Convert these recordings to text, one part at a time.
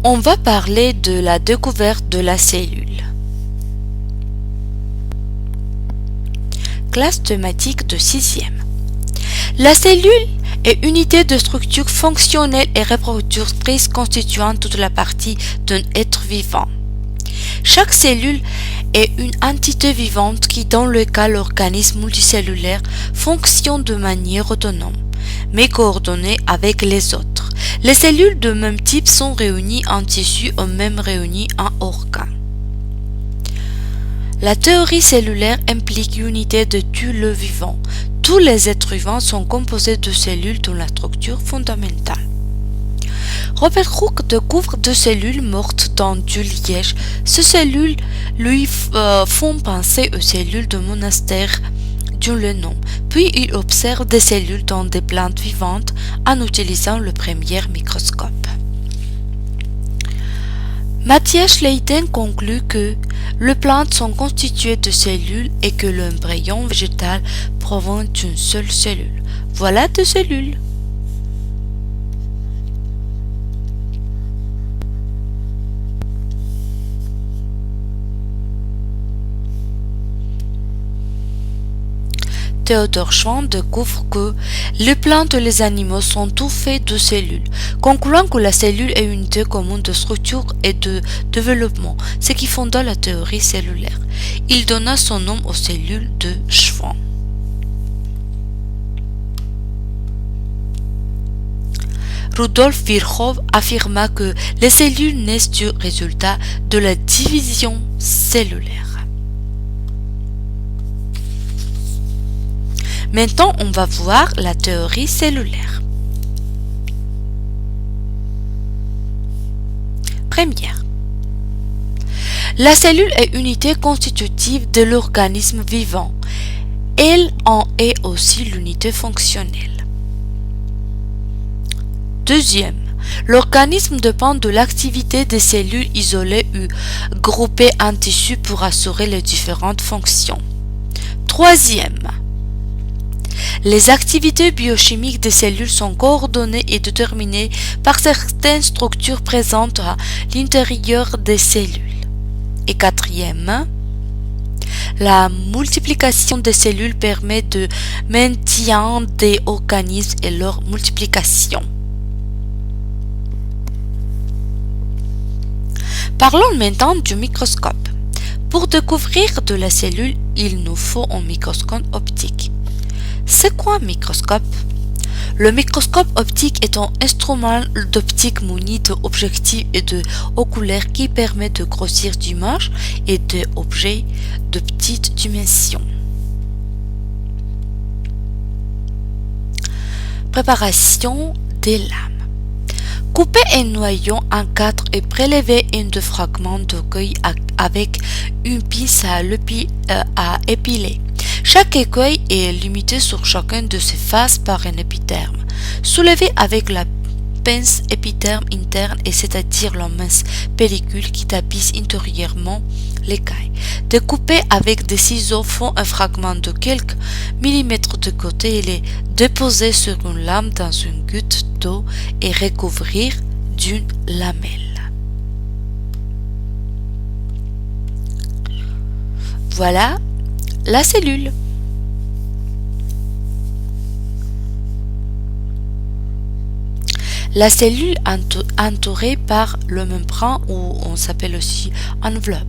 On va parler de la découverte de la cellule. Classe thématique de 6e. La cellule est unité de structure fonctionnelle et reproductrice constituant toute la partie d'un être vivant. Chaque cellule est une entité vivante qui, dans le cas de l'organisme multicellulaire, fonctionne de manière autonome, mais coordonnée avec les autres. Les cellules de même type sont réunies en tissu ou même réunies en organes. La théorie cellulaire implique l'unité de tout le vivant. Tous les êtres vivants sont composés de cellules dont la structure fondamentale. Robert Hooke découvre deux cellules mortes dans du liège. Ces cellules lui font penser aux cellules de monastère d'où le nom. Puis il observe des cellules dans des plantes vivantes en utilisant le premier microscope. Matthias Schleiden conclut que les plantes sont constituées de cellules et que l'embryon végétal provient d'une seule cellule. Voilà deux cellules. Théodore Schwann découvre que les plantes et les animaux sont tous faits de cellules, concluant que la cellule est une unité commune de structure et de développement, ce qui fonda la théorie cellulaire. Il donna son nom aux cellules de Schwann. Rudolf Virchow affirma que les cellules naissent du résultat de la division cellulaire. Maintenant, on va voir la théorie cellulaire. Première. La cellule est unité constitutive de l'organisme vivant. Elle en est aussi l'unité fonctionnelle. Deuxième. L'organisme dépend de l'activité des cellules isolées ou groupées en tissu pour assurer les différentes fonctions. Troisième. Les activités biochimiques des cellules sont coordonnées et déterminées par certaines structures présentes à l'intérieur des cellules. Et quatrième, la multiplication des cellules permet de maintien des organismes et leur multiplication. Parlons maintenant du microscope. Pour découvrir de la cellule, il nous faut un microscope optique. C'est quoi un microscope? Le microscope optique est un instrument d'optique muni d'objectifs et d'oculaires qui permet de grossir d'images et d'objets de petites dimensions. Préparation des lames. Couper un noyau en 4 et prélever un des fragments d'écueil avec une pince à épiler. Chaque écueil est limité sur chacune de ses faces par un épiderme. Soulever avec la pince épiderme interne et c'est-à-dire la mince pellicule qui tapisse intérieurement l'écaille. Découper avec des ciseaux font un fragment de quelques millimètres de côté et les déposer sur une lame dans une goutte d'eau et recouvrir d'une lamelle. Voilà la cellule. La cellule entourée par le membrane ou on s'appelle aussi enveloppe.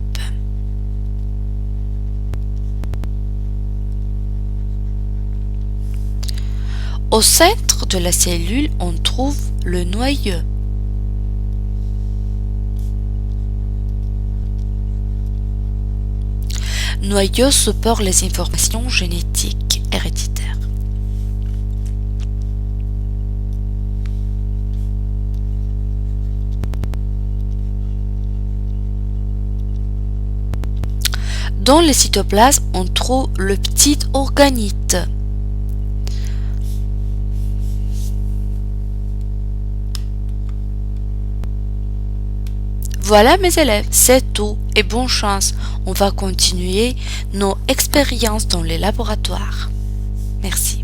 Au centre de la cellule, on trouve le noyau. Noyau supporte les informations génétiques héréditaires. Dans le cytoplasme, on trouve le petit organite. Voilà mes élèves, c'est tout et bonne chance. On va continuer nos expériences dans les laboratoires. Merci.